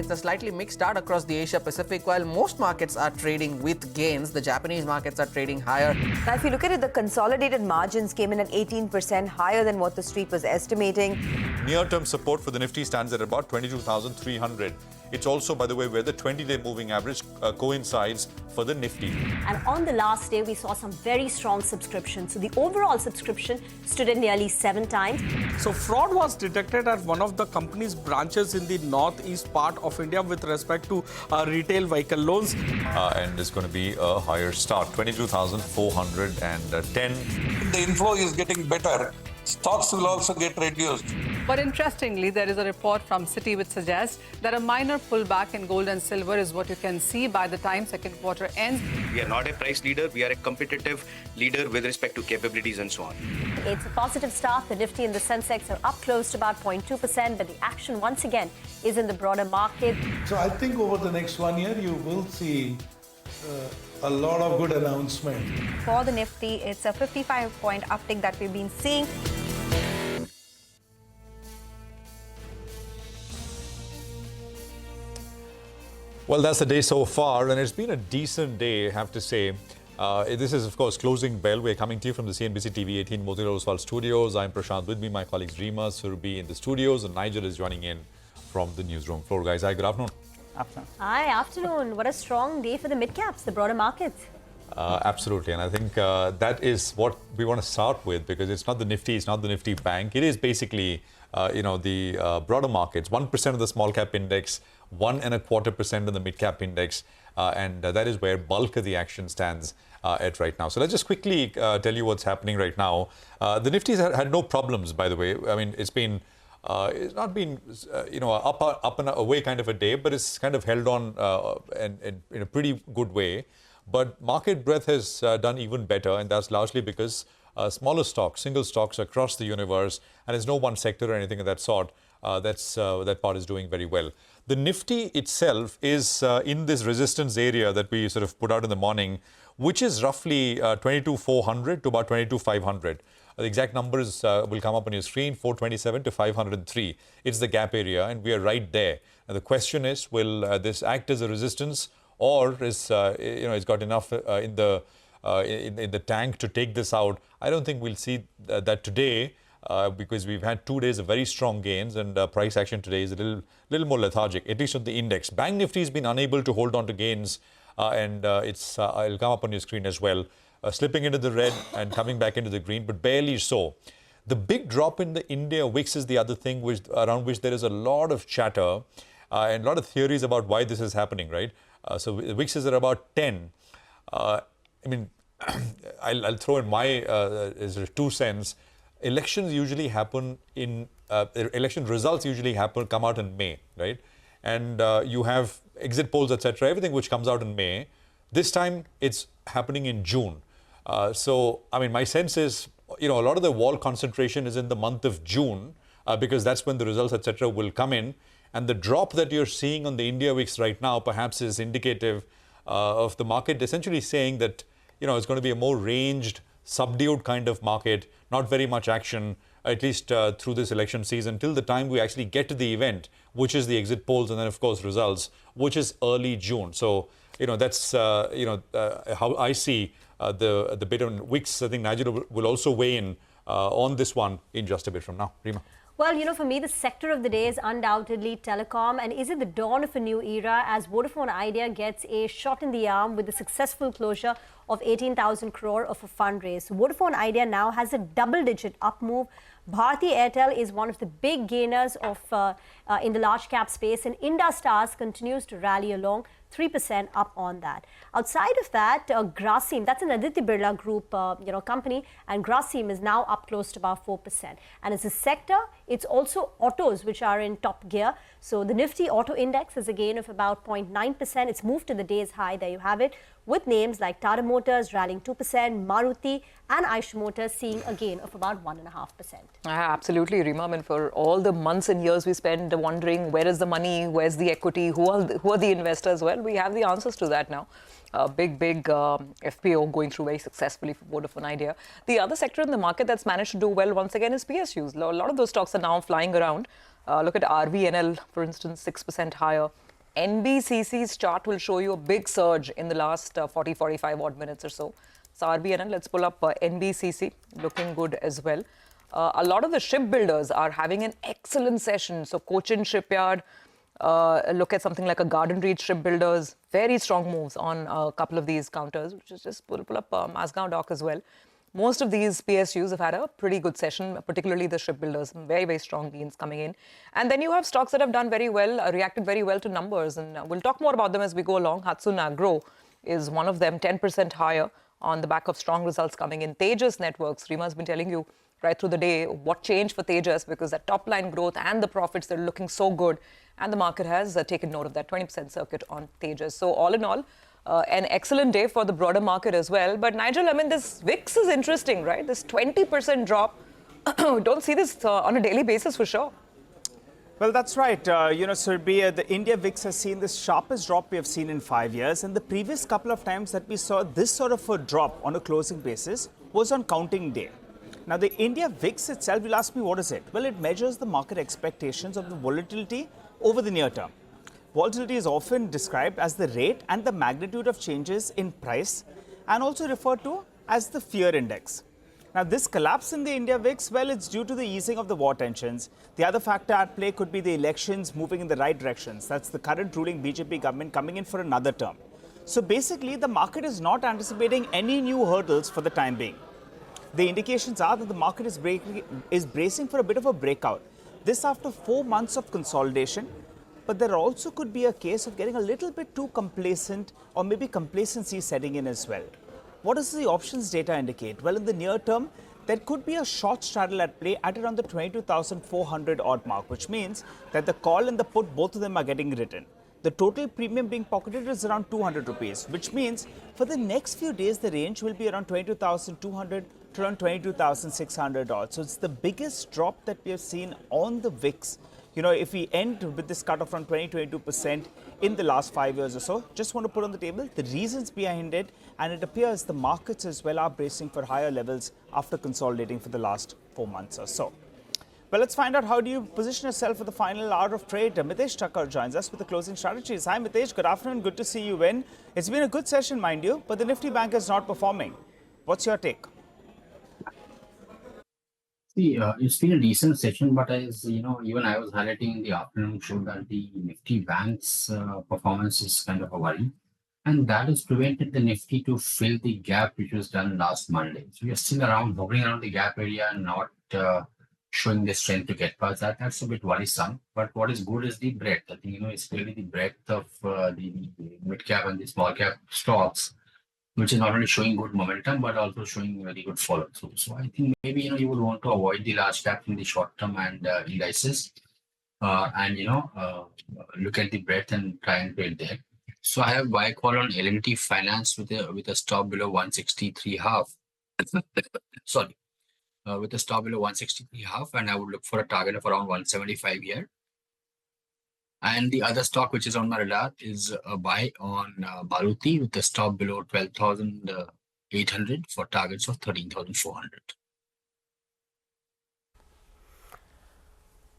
It's a slightly mixed start across the Asia Pacific. While most markets are trading with gains, the Japanese markets are trading higher. Now, if you look at it, the consolidated margins came in at 18% higher than what the street was estimating. Near-term support for the Nifty stands at about 22,300. It's also, by the way, where the 20-day moving average coincides for the Nifty. And on the last day, we saw some very strong subscriptions. So the overall subscription stood at nearly 7 times. So fraud was detected at one of the company's branches in the northeast part of India with respect to retail vehicle loans. And it's going to be a higher start, 22,410. The inflow is getting better. Stocks will also get reduced. But interestingly, there is a report from Citi which suggests that a minor pullback in gold and silver is what you can see by the time second quarter ends. We are not a price leader. We are a competitive leader with respect to capabilities and so on. It's a positive start. The Nifty and the sensex are up close to about 0.2%, but the action once again is in the broader market. So I think over the next 1 year, you will see a lot of good announcements. For the Nifty, it's a 55-point uptick that we've been seeing. Well, that's the day so far, and it's been a decent day, I have to say. This is, of course, closing bell. We're coming to you from the CNBC-TV18 Motilal studios. I'm Prashant. With me, my colleagues Rima, Surabhi in the studios, and Nigel is joining in from the newsroom floor. Guys, hi, good afternoon. Afternoon. Hi, afternoon. What a strong day for the mid-caps, the broader markets. Absolutely, and I think that is what we want to start with, because it's not the Nifty, it's not the Nifty Bank. It is basically, the broader markets. 1% of the small cap index, 1.25% of the mid cap index, and that is where bulk of the action stands at right now. So let's just quickly tell you what's happening right now. The Nifty's had no problems, by the way. I mean, it's not been, up and away kind of a day, but it's kind of held on in a pretty good way. But market breadth has done even better, and that's largely because smaller stocks, single stocks across the universe, and there's no one sector or anything of that sort. That part is doing very well. The Nifty itself is in this resistance area that we sort of put out in the morning, which is roughly 22,400 to about 22,500. The exact numbers will come up on your screen, 427 to 503. It's the gap area, and we are right there. And the question is, will this act as a resistance, or is it's got enough in the tank to take this out? I don't think we'll see that today. Because we've had 2 days of very strong gains, and price action today is a little more lethargic, at least on the index. Bank Nifty has been unable to hold on to gains, and I'll come up on your screen as well, slipping into the red and coming back into the green, but barely so. The big drop in the India VIX is the other thing around which there is a lot of chatter and a lot of theories about why this is happening, right? So the VIX is at about 10. I'll throw in my 2 cents. Elections usually happen election results usually come out in May, right? And you have exit polls, etc., everything which comes out in May. This time it's happening in June. So, my sense is, a lot of the wall concentration is in the month of June, because that's when the results, etc., will come in. And the drop that you're seeing on the India VIX right now perhaps is indicative of the market essentially saying that, it's going to be a more ranged, subdued kind of market, not very much action, at least through this election season, till the time we actually get to the event, which is the exit polls and then, of course, results, which is early June. So, that's, how I see the bit on VIX. I think Nigel will also weigh in on this one in just a bit from now. Rima. Well, for me, the sector of the day is undoubtedly Telecom. And is it the dawn of a new era as Vodafone Idea gets a shot in the arm with the successful closure of 18,000 crore of a fundraise? So Vodafone Idea now has a double-digit up move. Bharti Airtel is one of the big gainers of in the large cap space, and Industars continues to rally along, 3% up on that. Outside of that, Grasim, that's an Aditya Birla Group company, and Grasim is now up close to about 4%. And as a sector, it's also autos which are in top gear. So the Nifty Auto Index is a gain of about 0.9%. It's moved to the day's high. There you have it, with names like Tata Motors rallying 2%, Maruti and Eicher Motors seeing a gain of about 1.5%. Absolutely, Rima. For all the months and years we spend wondering where is the money, where's the equity, who are the investors? Well, we have the answers to that now. Big FPO going through very successfully for Vodafone Idea. The other sector in the market that's managed to do well once again is PSUs. A lot of those stocks are now flying around. Look at RVNL, for instance, 6% higher. NBCC's chart will show you a big surge in the last 45 odd minutes or so. So RBNL, let's pull up NBCC, looking good as well. A lot of the shipbuilders are having an excellent session. So Cochin Shipyard, look at something like a Garden Reach Shipbuilders, very strong moves on a couple of these counters, which is just pull up Masgaon Dock as well. Most of these PSUs have had a pretty good session, particularly the shipbuilders, very, very strong gains coming in. And then you have stocks that have done very well, reacted very well to numbers. And we'll talk more about them as we go along. Hatsun Agro is one of them, 10% higher on the back of strong results coming in. Tejas Networks, Rima has been telling you right through the day what changed for Tejas, because that top line growth and the profits, they're looking so good. And the market has taken note of that 20% circuit on Tejas. So all in all, an excellent day for the broader market as well. But Nigel, I mean, this VIX is interesting, right? This 20% drop. Don't see this on a daily basis for sure. Well, that's right. Surbhi, the India VIX has seen the sharpest drop we have seen in 5 years. And the previous couple of times that we saw this sort of a drop on a closing basis was on counting day. Now, the India VIX itself, you'll ask me, what is it? Well, it measures the market expectations of the volatility over the near term. Volatility is often described as the rate and the magnitude of changes in price, and also referred to as the fear index. Now, this collapse in the India VIX, well, it's due to the easing of the war tensions. The other factor at play could be the elections moving in the right directions. That's the current ruling BJP government coming in for another term. So basically, the market is not anticipating any new hurdles for the time being. The indications are that the market is bracing for a bit of a breakout. This after 4 months of consolidation. But there also could be a case of getting a little bit too complacent, or maybe complacency setting in as well. What does the options data indicate? Well, in the near term, there could be a short straddle at play at around the 22,400 odd mark, which means that the call and the put, both of them are getting written. The total premium being pocketed is around 200 rupees, which means for the next few days, the range will be around 22,200 to around 22,600 odd. So it's the biggest drop that we have seen on the VIX. If we end with this cut off around 22% in the last 5 years or so, just want to put on the table the reasons behind it. And it appears the markets as well are bracing for higher levels after consolidating for the last 4 months or so. Well, let's find out how do you position yourself for the final hour of trade. Mitesh Thakkar joins us with the closing strategies. Hi, Mitesh. Good afternoon. Good to see you in. It's been a good session, mind you, but the Nifty Bank is not performing. What's your take? See, it's been a decent session, but as you know, even I was highlighting in the afternoon show that the Nifty Bank's performance is kind of a worry, and that has prevented the Nifty to fill the gap which was done last Monday. So we are still hovering around the gap area and not showing the strength to get past that. That's a bit worrisome. But what is good is the breadth. I think it's clearly the breadth of the mid cap and the small cap stocks, which is not only showing good momentum, but also showing very good follow-through. So I think maybe, you would want to avoid the large cap in the short term and indices, and, look at the breadth and try and trade there. So I have buy call on M&M Finance with a stop below 163.5. Sorry, with a stop below 163.5, and I would look for a target of around 175 here. And the other stock which is on my radar is a buy on Maruti with a stop below 12,800 for targets of 13,400.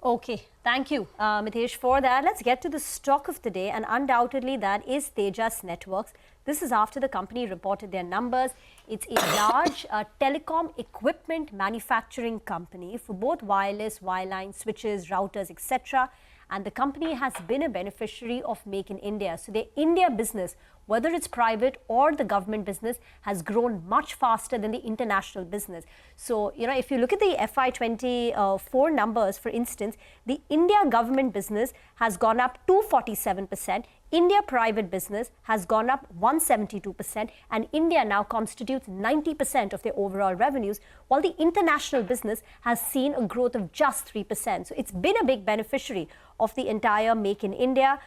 Okay, thank you, Mitesh, for that. Let's get to the stock of the day, and undoubtedly that is Tejas Networks. This is after the company reported their numbers. It's a large telecom equipment manufacturing company for both wireless, wireline, switches, routers, etc. And the company has been a beneficiary of Make in India. So their India business, whether it's private or the government business, has grown much faster than the international business. So, if you look at the FY24 numbers, for instance, the India government business has gone up 247%. India private business has gone up 172%, and India now constitutes 90% of their overall revenues, while the international business has seen a growth of just 3%. So it's been a big beneficiary of the entire Make in India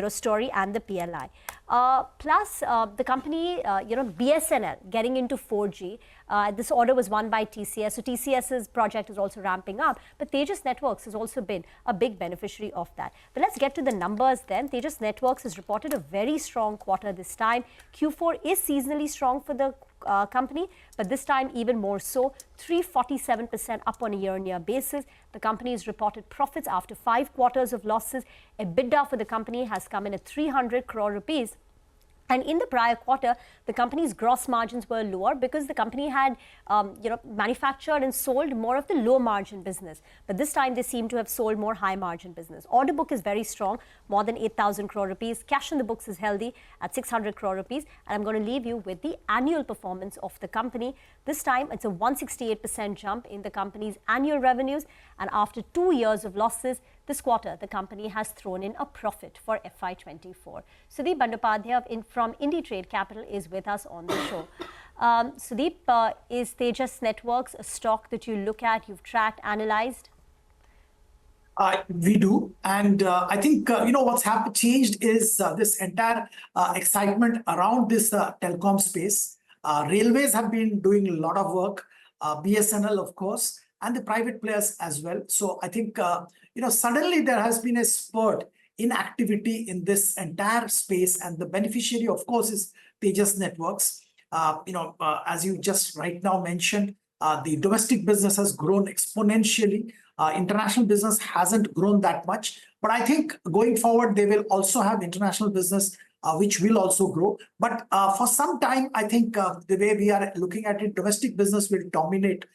story and the PLI. Plus, the company, BSNL getting into 4G. This order was won by TCS. So TCS's project is also ramping up. But Tejas Networks has also been a big beneficiary of that. But let's get to the numbers then. Tejas Networks has reported a very strong quarter this time. Q4 is seasonally strong for the company, but this time even more so, 347% up on a year-on-year basis. The company has reported profits after 5 quarters of losses. EBITDA for the company has come in at 300 crore rupees. And in the prior quarter, the company's gross margins were lower because the company had, manufactured and sold more of the low margin business. But this time, they seem to have sold more high margin business. Order book is very strong, more than 8,000 crore rupees. Cash in the books is healthy at 600 crore rupees. And I'm going to leave you with the annual performance of the company. This time, it's a 168% jump in the company's annual revenues. And after 2 years of losses, this quarter, the company has thrown in a profit for FY24. Sudeep Bandyopadhyay from IndiTrade Capital is with us on the show. Sudeep, is Tejas Networks a stock that you look at, you've tracked, analyzed? We do. And I think, what's changed is this entire excitement around this telecom space. Railways have been doing a lot of work, BSNL, of course, and the private players as well. So I think, suddenly there has been a spurt in activity in this entire space. And the beneficiary, of course, is Tejas Networks. As you just right now mentioned, the domestic business has grown exponentially. International business hasn't grown that much. But I think going forward, they will also have international business, which will also grow. But for some time, I think the way we are looking at it, domestic business will dominate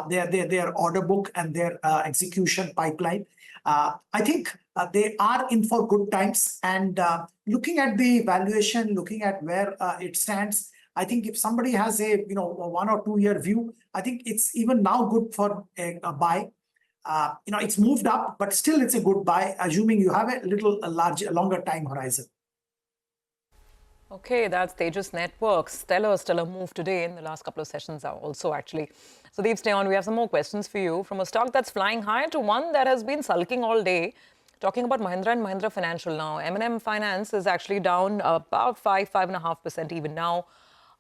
their order book and their execution pipeline. I think they are in for good times. And looking at the valuation, looking at where it stands, I think if somebody has a 1 or 2 year view, I think it's even now good for a buy. It's moved up, but still it's a good buy, assuming you have a longer time horizon. Okay, that's Tejas Networks. Stellar move today in the last couple of sessions also, actually. So, Deep, stay on. We have some more questions for you. From a stock that's flying high to one that has been sulking all day. Talking about Mahindra and Mahindra Financial now. M&M Finance is actually down about 5.5% even now.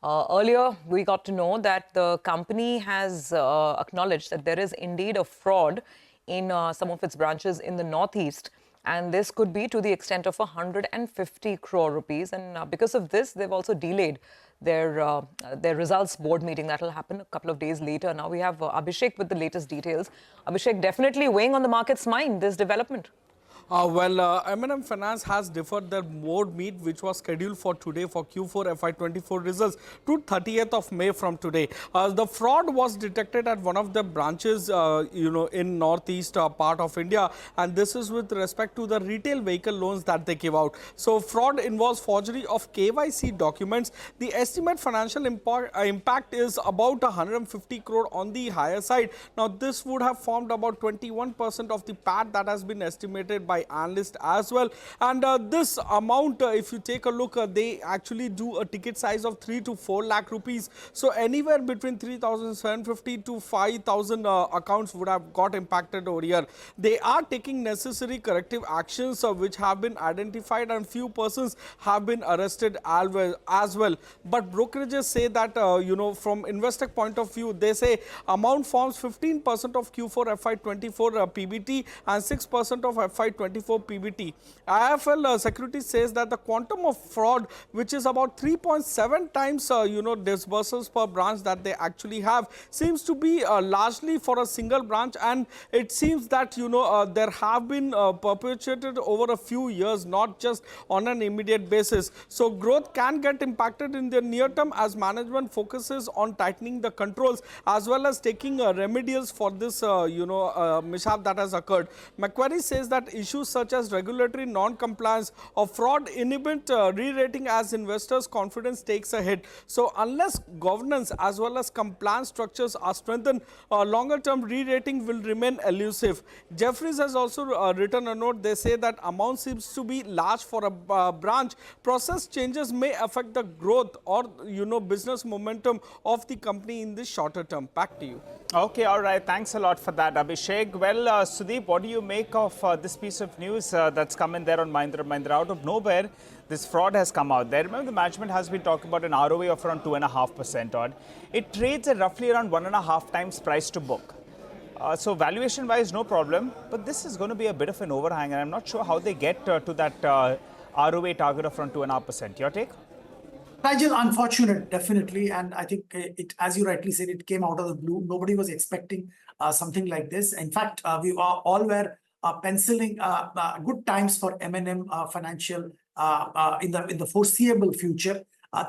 Earlier, we got to know that the company has acknowledged that there is indeed a fraud in some of its branches in the Northeast. And this could be to the extent of 150 crore rupees. And because of this, they've also delayed their results board meeting. That will happen a couple of days later. Now we have Abhishek with the latest details. Abhishek, definitely weighing on the market's mind, this development. M&M Finance has deferred their board meet, which was scheduled for today for Q4 FY24 results, to 30th of May from today. The fraud was detected at one of the branches, in northeast part of India, and this is with respect to the retail vehicle loans that they give out. So, fraud involves forgery of KYC documents. The estimate financial impact is about 150 crore on the higher side. Now, this would have formed about 21% of the PAT that has been estimated by analysts as well. And this amount, if you take a look, they actually do a ticket size of 3 to 4 lakh rupees. So anywhere between 3,750 to 5,000 accounts would have got impacted over here. They are taking necessary corrective actions which have been identified, and few persons have been arrested as well. But brokerages say that, from investor point of view, they say amount forms 15% of Q4 FY24 PBT and 6% of FY24 PBT. IIFL Securities says that the quantum of fraud, which is about 3.7 times, disbursals per branch that they actually have, seems to be largely for a single branch. And it seems that, there have been perpetuated over a few years, not just on an immediate basis. So growth can get impacted in the near term as management focuses on tightening the controls as well as taking remedials for this, mishap that has occurred. Macquarie says that issues such as regulatory non-compliance or fraud inhibit re-rating as investors' confidence takes a hit. So unless governance as well as compliance structures are strengthened, longer-term re-rating will remain elusive. Jefferies has also written a note. They say that amount seems to be large for a branch. Process changes may affect the growth or business momentum of the company in the shorter term. Back to you. Okay, all right. Thanks a lot for that, Abhishek. Well, Sudeep, what do you make of this piece of news that's come in there on Mahindra? Out of nowhere, this fraud has come out there. Remember, the management has been talking about an ROA of around 2.5% odd. It trades at roughly around 1.5 times price to book. So valuation-wise, no problem. But this is going to be a bit of an overhang, and I'm not sure how they get to that ROA target of around 2.5%. Your take? Nigel, unfortunate, definitely. And I think it, as you rightly said, it came out of the blue. Nobody was expecting something like this. In fact, we all were penciling good times for M&M Financial in the foreseeable future.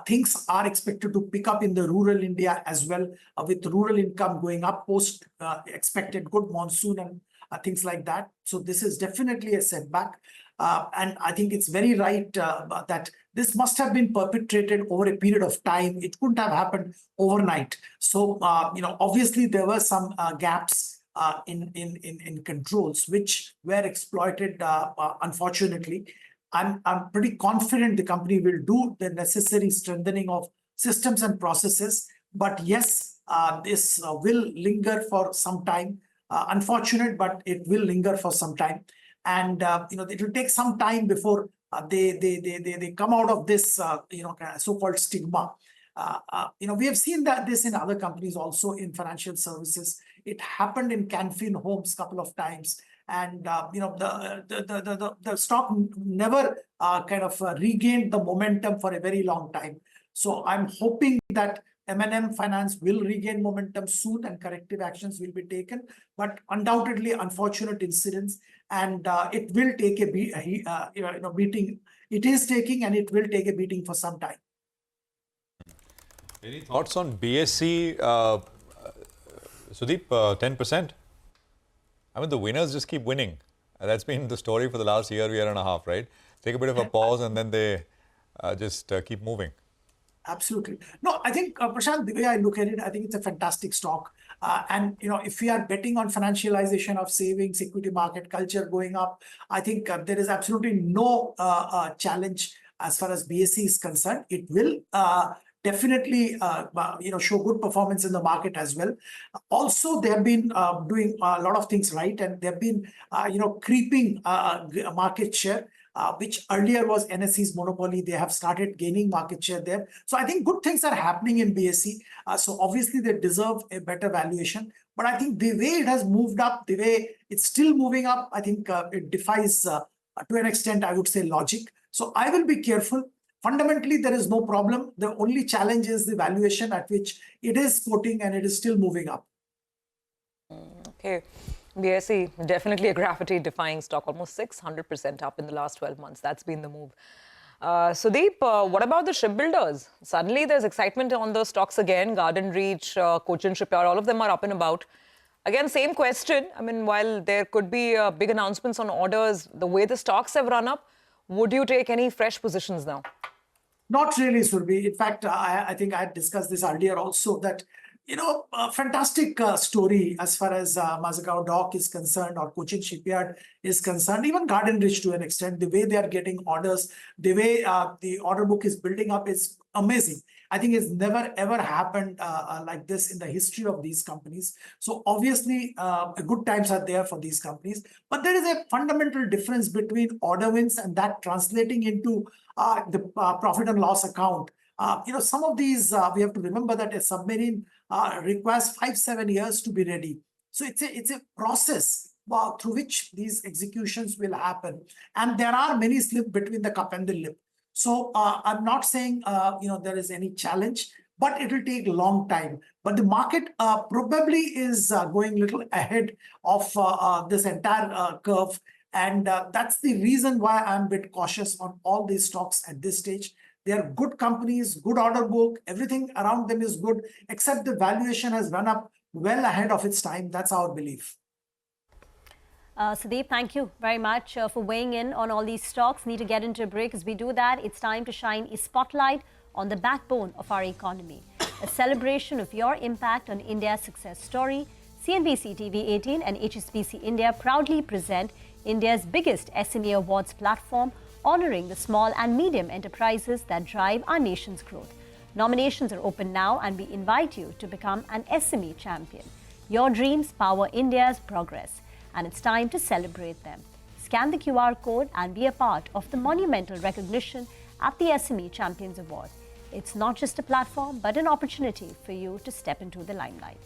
Things are expected to pick up in the rural India as well, with rural income going up post expected good monsoon and things like that. So this is definitely a setback. And I think it's very right that this must have been perpetrated over a period of time. It couldn't have happened overnight. So, obviously there were some gaps in controls which were exploited, unfortunately. I'm pretty confident the company will do the necessary strengthening of systems and processes. But yes, this will linger for some time. Unfortunate, but it will linger for some time. And it will take some time before they come out of this so-called stigma. We have seen this in other companies also in financial services. It happened in Canfin Homes a couple of times, and the stock never regained the momentum for a very long time. So I'm hoping that M&M Finance will regain momentum soon and corrective actions will be taken, but undoubtedly unfortunate incidents, and it will take a beating. It is taking and it will take a beating for some time. Any thoughts on BSE, Sudeep? 10%. I mean, the winners just keep winning. That's been the story for the last year and a half, right? Take a bit of a pause and then they just keep moving. Absolutely. No, I think, Prashant, the way I look at it, I think it's a fantastic stock. And, if we are betting on financialization of savings, equity market culture going up, I think there is absolutely no challenge as far as BSE is concerned. It will definitely, show good performance in the market as well. Also, they have been doing a lot of things right, and they've been, creeping market share. Which earlier was NSE's monopoly. They have started gaining market share there. So I think good things are happening in BSE. So obviously they deserve a better valuation. But I think the way it has moved up, the way it's still moving up, I think it defies, to an extent, I would say, logic. So I will be careful. Fundamentally, there is no problem. The only challenge is the valuation at which it is quoting and it is still moving up. Okay. BSE, definitely a gravity-defying stock, almost 600% up in the last 12 months. That's been the move. Sudeep, what about the shipbuilders? Suddenly there's excitement on the stocks again. Garden Reach, Cochin Shipyard, all of them are up and about. Again, same question. I mean, while there could be big announcements on orders, the way the stocks have run up, would you take any fresh positions now? Not really, Surbhi. In fact, I think I had discussed this earlier also, that a fantastic story as far as Mazagaon Dock is concerned, or Cochin Shipyard is concerned, even Garden Ridge to an extent. The way they are getting orders, the way the order book is building up is amazing. I think it's never ever happened like this in the history of these companies. So obviously, good times are there for these companies. But there is a fundamental difference between order wins and that translating into the profit and loss account. Some of these, we have to remember that a submarine requires 5-7 years to be ready. So it's a process through which these executions will happen. And there are many slips between the cup and the lip. So I'm not saying, there is any challenge, but it will take a long time. But the market probably is going a little ahead of this entire curve. And that's the reason why I'm a bit cautious on all these stocks at this stage. They are good companies, good order book, everything around them is good, except the valuation has run up well ahead of its time. That's our belief. Sudeep, thank you very much for weighing in on all these stocks. Need to get into a break. As we do that, it's time to shine a spotlight on the backbone of our economy. A celebration of your impact on India's success story. CNBC-TV18 and HSBC India proudly present India's biggest SME awards platform, honoring the small and medium enterprises that drive our nation's growth. Nominations are open now, and we invite you to become an SME champion. Your dreams power India's progress, and it's time to celebrate them. Scan the QR code and be a part of the monumental recognition at the SME Champions Award. It's not just a platform, but an opportunity for you to step into the limelight.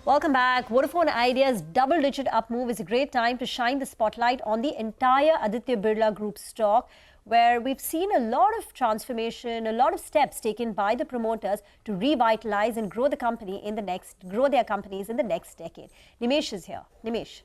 Welcome back. Vodafone Idea's double-digit up move is a great time to shine the spotlight on the entire Aditya Birla Group stock, where we've seen a lot of transformation, a lot of steps taken by the promoters to revitalize and grow their companies in the next decade. Nimesh is here. Nimesh.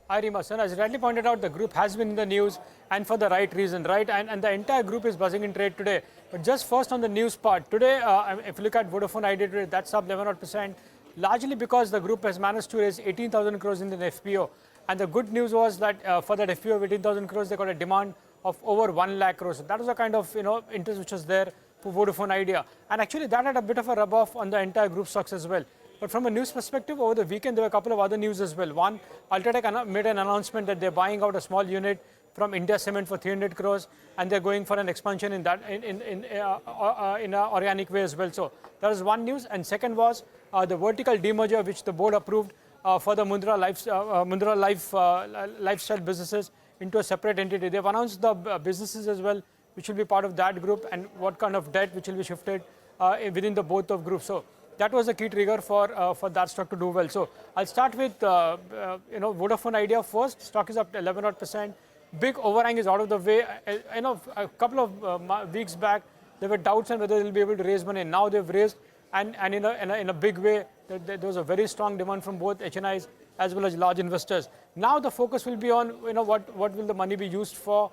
Hi, Rima. So, as rightly pointed out, the group has been in the news and for the right reason, right? And the entire group is buzzing in trade today. But just first on the news part, today, if you look at Vodafone Idea today, that's up 11%, largely because the group has managed to raise 18,000 crores in the FPO. And the good news was that for that FPO of 18,000 crores, they got a demand of over 1 lakh crores. So that was a kind of interest which was there for Vodafone Idea. And actually, that had a bit of a rub-off on the entire group stocks as well. But from a news perspective, over the weekend, there were a couple of other news as well. One, Ultratech made an announcement that they're buying out a small unit from India Cement for 300 crores, and they're going for an expansion in that in an organic way as well. So that was one news. And second was the vertical demerger, which the board approved for the Mundra lifestyle businesses into a separate entity. They've announced the businesses as well, which will be part of that group, and what kind of debt which will be shifted within the both of groups. So that was a key trigger for that stock to do well. So I'll start with Vodafone Idea first. Stock is up 11%. Big overhang is out of the way. A couple of weeks back there were doubts on whether they'll be able to raise money. Now they've raised, and in a big way. There was a very strong demand from both HNIs as well as large investors. Now the focus will be on what will the money be used for.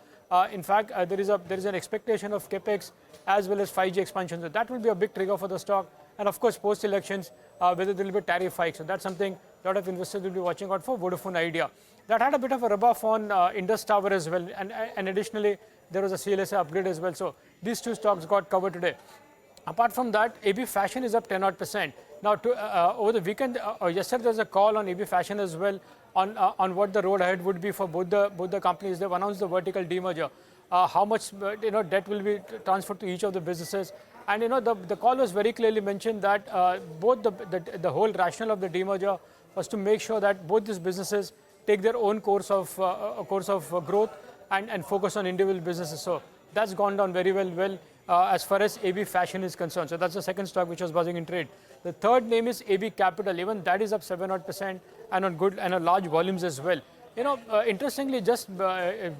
In fact, there is an expectation of capex as well as 5G expansion. So that will be a big trigger for the stock. And of course, post-elections, whether there will be tariff hikes. So that's something a lot of investors will be watching out for Vodafone Idea. That had a bit of a rub-off on Indus Tower as well. And additionally, there was a CLSA upgrade as well. So these two stocks got covered today. Apart from that, AB Fashion is up 10%. Now, over the weekend, yesterday there was a call on AB Fashion as well on what the road ahead would be for both the companies. They've announced the vertical demerger. How much debt will be transferred to each of the businesses. And the call was very clearly mentioned that both the whole rationale of the demerger was to make sure that both these businesses take their own course of growth and focus on individual businesses. So that's gone down very well as far as AB Fashion is concerned. So that's the second stock which was buzzing in trade. The third name is AB Capital. Even that is up 7% and on good and on large volumes as well. Interestingly, just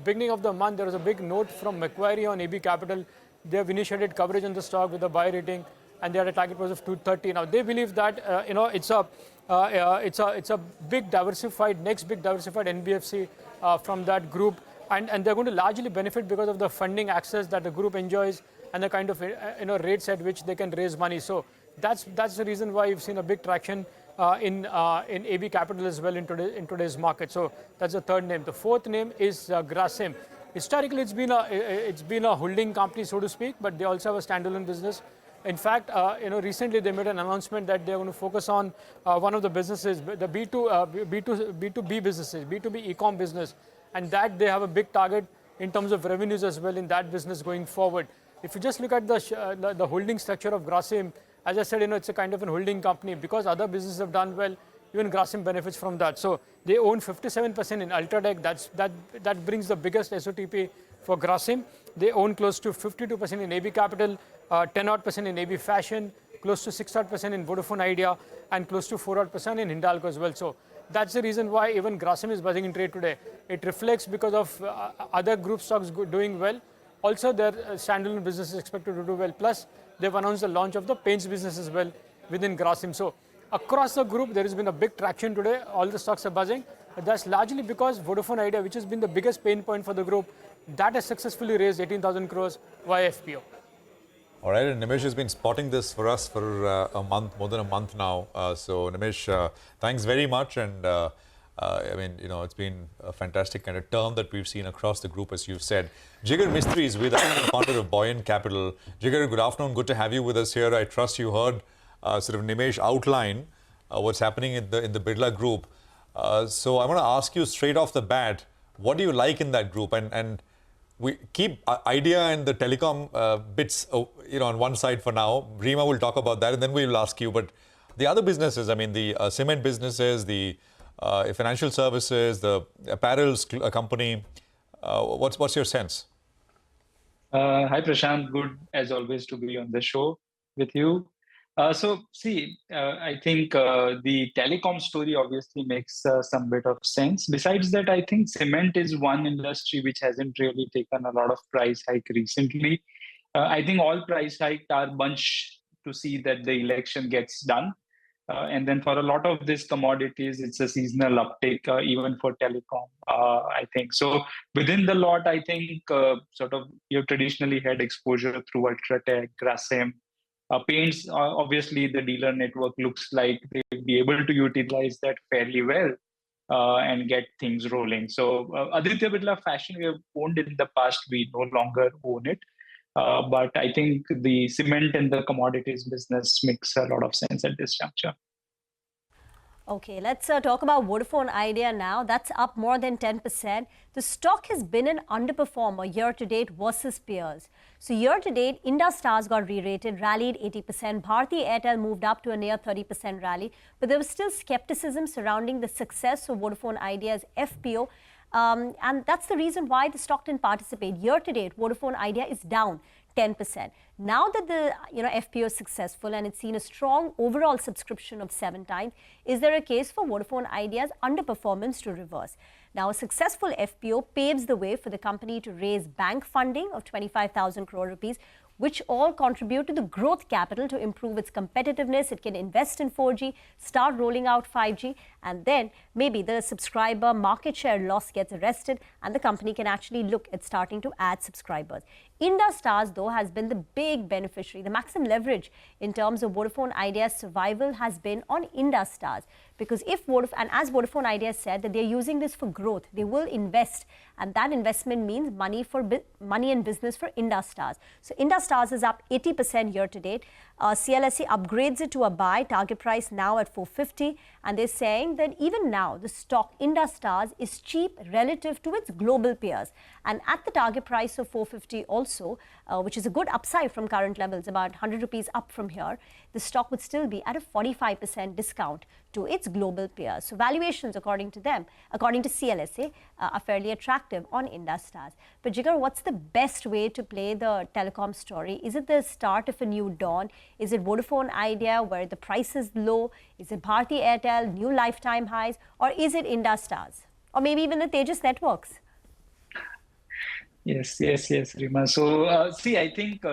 beginning of the month, there was a big note from Macquarie on AB Capital. They have initiated coverage on the stock with a buy rating, and they had a target price of 230. Now they believe that it's a big diversified NBFC from that group, and they're going to largely benefit because of the funding access that the group enjoys and the kind of rates at which they can raise money. So that's the reason why you've seen a big traction in AB Capital as well in today's market. So that's the third name. The fourth name is Grasim. Historically, it's been a holding company, so to speak, but they also have a standalone business. In fact, recently they made an announcement that they're going to focus on one of the businesses, the B2B businesses, B2B e-com business, and that they have a big target in terms of revenues as well in that business going forward. If you just look at the holding structure of Grasim, as I said, it's a kind of a holding company. Because other businesses have done well, even Grasim benefits from that. So they own 57% in Ultratech. That brings the biggest SOTP for Grasim. They own close to 52% in AB Capital, 10% in AB Fashion, close to 6% in Vodafone Idea, and close to 4% in Hindalco as well. So that's the reason why even Grasim is buzzing in trade today. It reflects because of other group stocks doing well. Also, their standalone business is expected to do well. Plus, they've announced the launch of the paints business as well within Grasim. So across the group, there has been a big traction today. All the stocks are buzzing. But that's largely because Vodafone Idea, which has been the biggest pain point for the group, that has successfully raised 18,000 crores via FPO. All right, and Nimesh has been spotting this for us for a month, more than a month now. So Nimesh, thanks very much. And it's been a fantastic kind of term that we've seen across the group, as you've said. Jigar Mistry is with us, founder of Buoyant Capital. Jigar, good afternoon. Good to have you with us here. I trust you heard sort of Nimesh outline what's happening in the Birla Group. So I want to ask you straight off the bat, what do you like in that group? And we keep Idea and the telecom bits, on one side for now. Rima will talk about that, and then we will ask you. But the other businesses, the cement businesses, the financial services, the apparels company, what's your sense? Hi Prashant, good as always to be on the show with you. I think the telecom story obviously makes some bit of sense. Besides that, I think cement is one industry which hasn't really taken a lot of price hike recently. I think all price hikes are bunched to see that the election gets done. And then for a lot of these commodities, it's a seasonal uptake, even for telecom, I think. So within the lot, I think sort of you've traditionally had exposure through Ultratech, Grasim. Paints, obviously, the dealer network looks like they'll be able to utilize that fairly well and get things rolling. So Aditya Birla Fashion, we have owned in the past, we no longer own it. But I think the cement and the commodities business makes a lot of sense at this juncture. Okay, let's talk about Vodafone Idea now. That's up more than 10%. The stock has been an underperformer year-to-date versus peers. So year-to-date, Indus Stars got re-rated, rallied 80%. Bharti Airtel moved up to a near 30% rally. But there was still skepticism surrounding the success of Vodafone Idea's FPO. And that's the reason why the stock didn't participate. Year-to-date, Vodafone Idea is down 10%. Now that the FPO is successful and it's seen a strong overall subscription of 7 times, is there a case for Vodafone Idea's underperformance to reverse? Now, a successful FPO paves the way for the company to raise bank funding of 25,000 crore rupees, which all contribute to the growth capital to improve its competitiveness. It can invest in 4G, start rolling out 5G, and then maybe the subscriber market share loss gets arrested and the company can actually look at starting to add subscribers. Indus Stars, though, has been the big beneficiary. The maximum leverage in terms of Vodafone Idea's survival has been on Indus Stars. Because if as Vodafone Idea said, that they're using this for growth, they will invest, and that investment means money and business for Indus Stars. So Indus Stars is up 80% year to date. CLSA upgrades it to a buy, target price now at 450, and they're saying that even now the stock Indus Stars is cheap relative to its global peers, and at the target price of 450 also, which is a good upside from current levels, about 100 rupees up from here, the stock would still be at a 45% discount to its global peers. So valuations, according to them, according to CLSA, are fairly attractive on Indus Stars. But Jigar, what's the best way to play the telecom story? Is it the start of a new dawn? Is it Vodafone Idea where the price is low? Is it Bharti Airtel, new lifetime highs? Or is it Indus Stars? Or maybe even the Tejas Networks? Yes, Rima. So, I think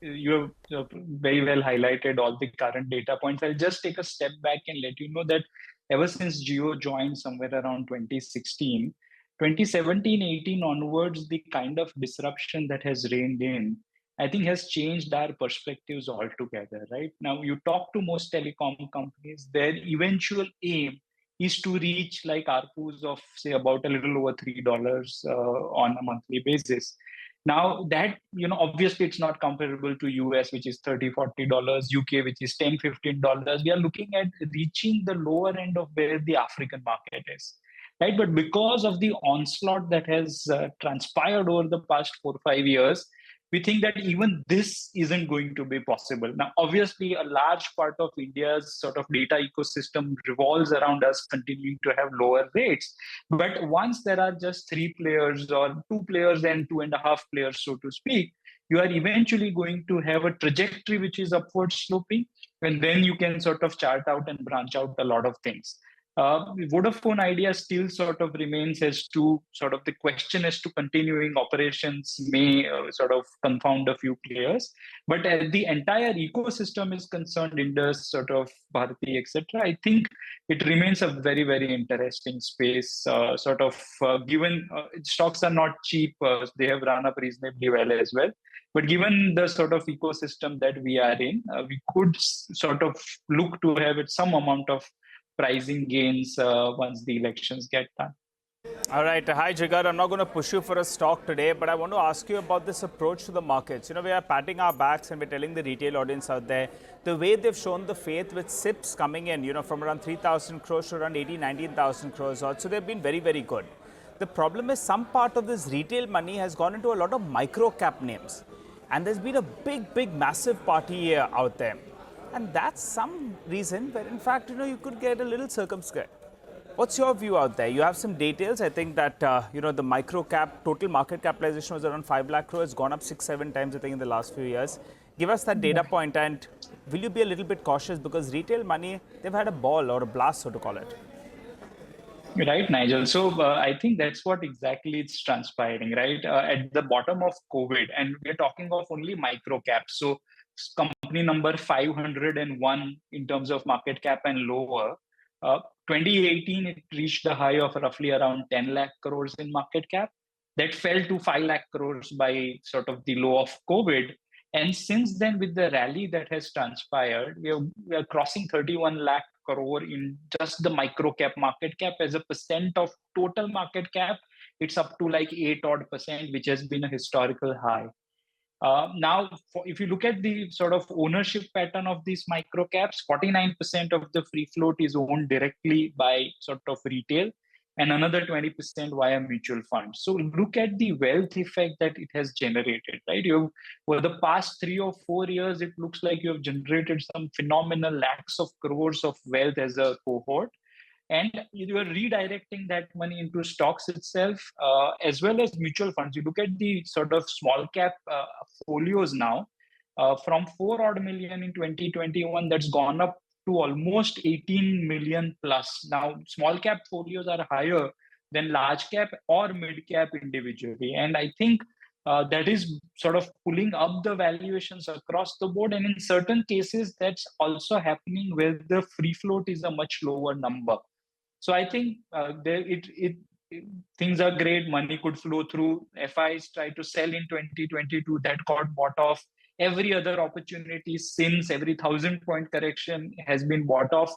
you have very well highlighted all the current data points. I'll just take a step back and let you know that ever since Jio joined somewhere around 2016, 2017-18 onwards, the kind of disruption that has reigned in, I think has changed our perspectives altogether, right? Now, you talk to most telecom companies, their eventual aim is to reach like ARPUs of, say, about a little over $3 on a monthly basis. Now that, obviously it's not comparable to US, which is $30, $40, UK, which is $10, $15. We are looking at reaching the lower end of where the African market is, right? But because of the onslaught that has transpired over the past 4 or 5 years, we think that even this isn't going to be possible. Now, obviously, a large part of India's sort of data ecosystem revolves around us continuing to have lower rates. But once there are just 3 players or 2 players and 2.5 players, so to speak, you are eventually going to have a trajectory which is upward sloping, and then you can sort of chart out and branch out a lot of things. Vodafone Idea still sort of remains as to sort of the question as to continuing operations may sort of confound a few players. But as the entire ecosystem is concerned, Indus, sort of Bharti, etc., I think it remains a very, very interesting space. Given stocks are not cheap, they have run up reasonably well as well. But given the sort of ecosystem that we are in, we could sort of look to have some amount of pricing gains once the elections get done. All right. Hi, Jigar. I'm not going to push you for a stock today, but I want to ask you about this approach to the markets. We are patting our backs and we're telling the retail audience out there, the way they've shown the faith with SIPs coming in, from around 3,000 crores to around 18, 19,000 crores. So they've been very, very good. The problem is some part of this retail money has gone into a lot of micro-cap names. And there's been a big, massive party out there. And that's some reason where, in fact, you could get a little circumspect. What's your view out there? You have some details. I think that, the micro cap, total market capitalization was around 5 lakh crores. It's gone up 6-7 times, I think, in the last few years. give us that data point, and will you be a little bit cautious because retail money, they've had a ball or a blast, so to call it? Right, Nigel. So I think that's what exactly it's transpiring, right? At the bottom of COVID, and we're talking of only micro caps. So company number 501 in terms of market cap and lower. 2018, it reached a high of roughly around 10 lakh crores in market cap. That fell to 5 lakh crores by sort of the low of COVID. And since then, with the rally that has transpired, we are crossing 31 lakh crore in just the micro cap market cap as a percent of total market cap. It's up to like 8% which has been a historical high. Now, if you look at the sort of ownership pattern of these micro caps, 49% of the free float is owned directly by sort of retail, and another 20% via mutual funds. So look at the wealth effect that it has generated, right? For the past 3 or 4 years, it looks like you have generated some phenomenal lakhs of crores of wealth as a cohort. And you are redirecting that money into stocks itself, as well as mutual funds. You look at the sort of small cap folios now, from 4 odd million in 2021, that's gone up to almost 18 million plus. Now, small cap folios are higher than large cap or mid cap individually. And I think that is sort of pulling up the valuations across the board. And in certain cases, that's also happening where the free float is a much lower number. So I think things are great. Money could flow through. FIs tried to sell in 2022. That got bought off. Every other opportunity since, every 1,000-point correction has been bought off.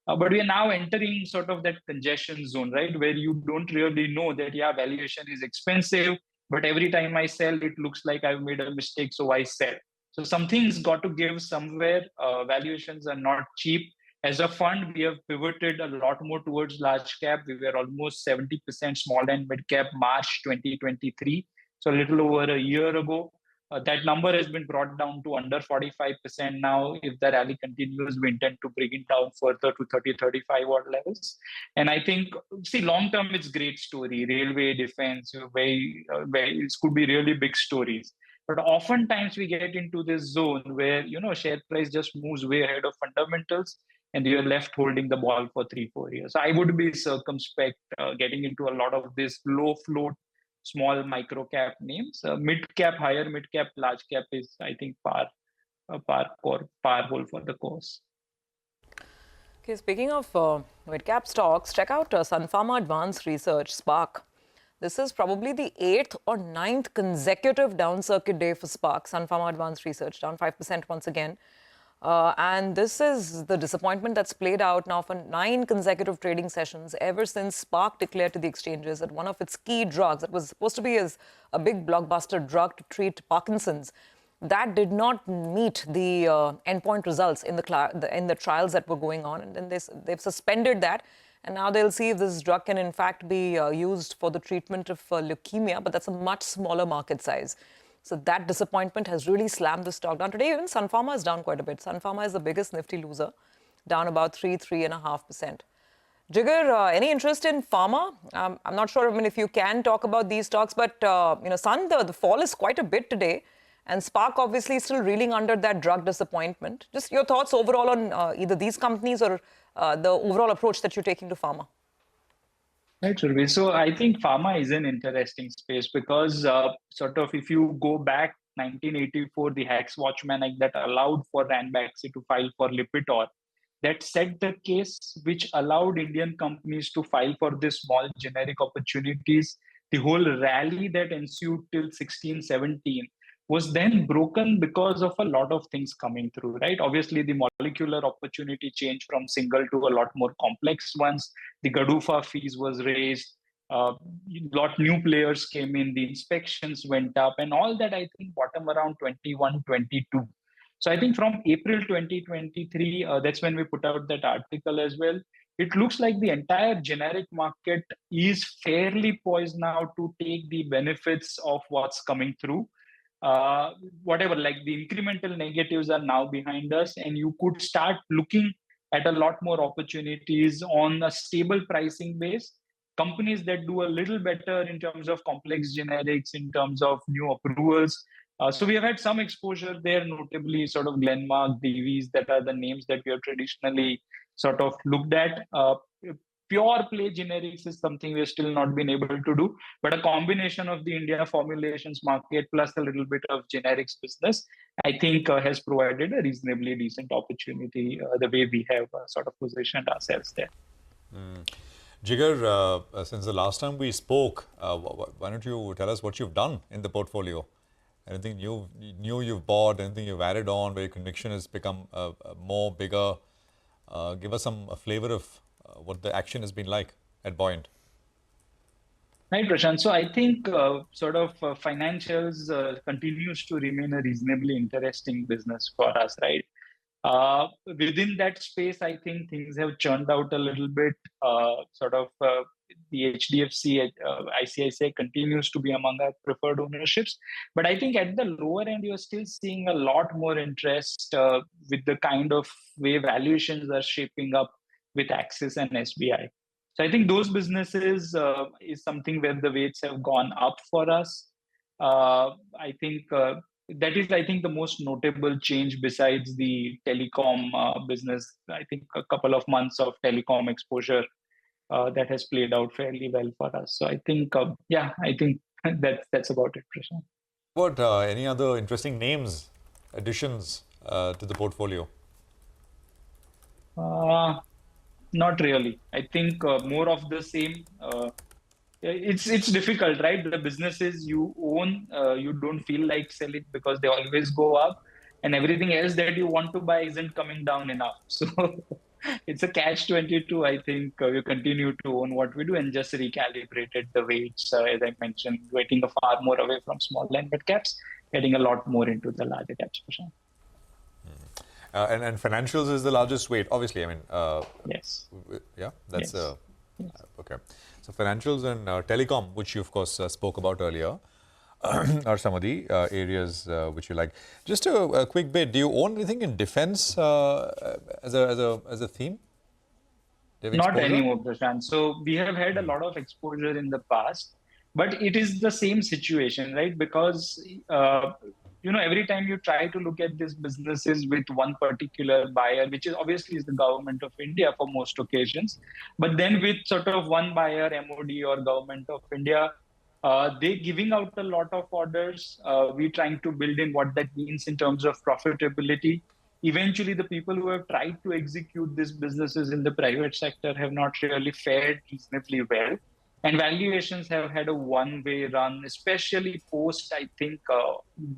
But we are now entering sort of that congestion zone, right? Where you don't really know that, yeah, valuation is expensive, but every time I sell, it looks like I've made a mistake, so I sell. So something's got to give somewhere. Valuations are not cheap. As a fund, we have pivoted a lot more towards large cap. We were almost 70% small and mid cap March 2023. So a little over a year ago. That number has been brought down to under 45% now. If the rally continues, we intend to bring it down further to 30, 35 odd levels. And I think, see, long term, it's great story. Railway, defense, it could be really big stories. But oftentimes we get into this zone where, share price just moves way ahead of fundamentals and you're left holding the ball for 3-4 years. So I would be circumspect getting into a lot of this low float, small micro cap names. Mid cap, higher mid cap, large cap is, I think, par hold for the course. Okay, speaking of mid cap stocks, check out Sun Pharma Advanced Research, SPARC. This is probably the 8th or 9th consecutive down circuit day for SPARC, Sun Pharma Advanced Research, down 5% once again. And this is the disappointment that's played out now for 9 consecutive trading sessions ever since SPARC declared to the exchanges that one of its key drugs that was supposed to be a big blockbuster drug to treat Parkinson's, that did not meet the endpoint results in the trials that were going on. And then they've suspended that. And now they'll see if this drug can in fact be used for the treatment of leukemia, but that's a much smaller market size. So that disappointment has really slammed the stock down. Today, even Sun Pharma is down quite a bit. Sun Pharma is the biggest Nifty loser, down about 3.5%. Jigar, any interest in Pharma? I'm not sure if you can talk about these stocks, but Sun, the fall is quite a bit today. And SPARC obviously is still reeling under that drug disappointment. Just your thoughts overall on either these companies or the overall approach that you're taking to Pharma. Right, Survi. So I think pharma is an interesting space because sort of if you go back 1984, the Hatch-Waxman Act that allowed for Ranbaxy to file for Lipitor, that set the case which allowed Indian companies to file for these small generic opportunities. The whole rally that ensued till 16-17 was then broken because of a lot of things coming through, right? Obviously, the molecular opportunity changed from single to a lot more complex ones. The GDUFA fees was raised. Lot new players came in. The inspections went up, and all that I think bottom around 21, 22. So I think from April 2023, that's when we put out that article as well. It looks like the entire generic market is fairly poised now to take the benefits of what's coming through. Whatever, like the incremental negatives are now behind us, and you could start looking at a lot more opportunities on a stable pricing base. Companies that do a little better in terms of complex generics, in terms of new approvals, So we have had some exposure there, notably sort of Glenmark, Davies, that are the names that we have traditionally sort of looked at. Pure play generics is something we've still not been able to do, but a combination of the India formulations market plus a little bit of generics business, I think has provided a reasonably decent opportunity the way we have sort of positioned ourselves there. Jigar, since the last time we spoke, why don't you tell us what you've done in the portfolio? Anything new you've bought, anything you've added on where your conviction has become more bigger? Give us a flavor of what the action has been like at Buoyant. Right, Prashant. So I think financials continues to remain a reasonably interesting business for us, right? Within that space, I think things have churned out a little bit. The HDFC, ICICI continues to be among our preferred ownerships. But I think at the lower end, you're still seeing a lot more interest with the kind of way valuations are shaping up with Axis and SBI. So I think those businesses is something where the weights have gone up for us. I think that is, the most notable change besides the telecom business. I think a couple of months of telecom exposure that has played out fairly well for us. So I think, that's about it, Prashant. What any other interesting names, additions to the portfolio? Not really. I think more of the same. It's difficult, right? The businesses you own, you don't feel like selling because they always go up, and everything else that you want to buy isn't coming down enough. So it's a catch-22. I think we continue to own what we do and just recalibrated the weights, as I mentioned, getting far more away from small and mid caps, getting a lot more into the larger caps. And financials is the largest weight, obviously. I mean, yes. Yeah, that's yes. Okay. So financials and telecom, which you of course spoke about earlier, are some of the areas which you like. Just a quick bit. Do you own anything in defense as a theme? Not anymore, Prashant. So we have had a lot of exposure in the past, but it is the same situation, right? Because every time you try to look at these businesses with one particular buyer, which is obviously the government of India for most occasions, but then with sort of one buyer, MOD or government of India, they giving out a lot of orders. We trying to build in what that means in terms of profitability. Eventually, the people who have tried to execute these businesses in the private sector have not really fared reasonably well. And valuations have had a one-way run, especially post, I think,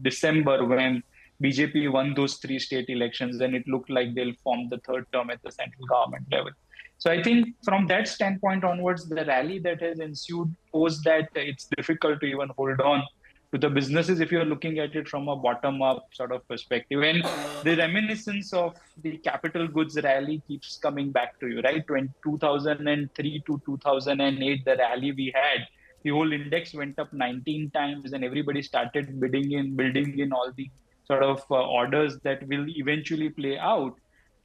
December when BJP won those 3 state elections and it looked like they'll form the third term at the central government level. So I think from that standpoint onwards, the rally that has ensued post that, it's difficult to even hold on to the businesses if you're looking at it from a bottom-up sort of perspective. And the reminiscence of the capital goods rally keeps coming back to you, right? 2003 to 2008, the rally we had, the whole index went up 19 times and everybody started building in all the sort of orders that will eventually play out.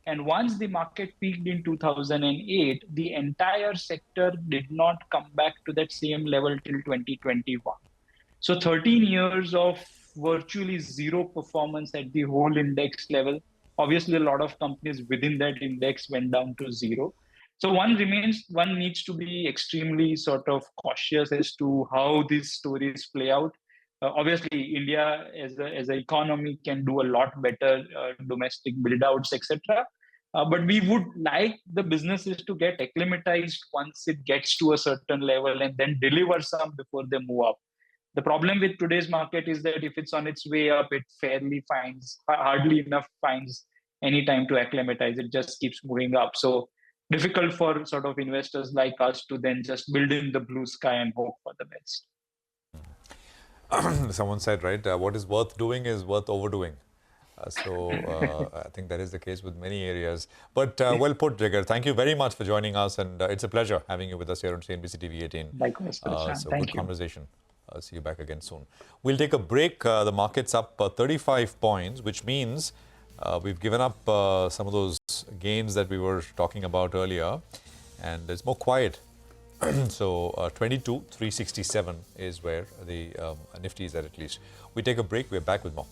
And once the market peaked in 2008, the entire sector did not come back to that same level till 2021. So 13 years of virtually zero performance at the whole index level. Obviously, a lot of companies within that index went down to zero. So one needs to be extremely sort of cautious as to how these stories play out. Obviously, India as an economy can do a lot better domestic build-outs, etc. But we would like the businesses to get acclimatized once it gets to a certain level and then deliver some before they move up. The problem with today's market is that if it's on its way up, it hardly enough finds any time to acclimatize. It just keeps moving up. So difficult for sort of investors like us to then just build in the blue sky and hope for the best. Someone said, right, what is worth doing is worth overdoing. I think that is the case with many areas. But well put, Jigar. Thank you very much for joining us. And it's a pleasure having you with us here on CNBC TV18. Likewise, so thank good you. conversation. See you back again soon. We'll take a break. The market's up 35 points, which means we've given up some of those gains that we were talking about earlier. And it's more quiet So 22,367 is where the Nifty is at least. We take a break. We're back with more.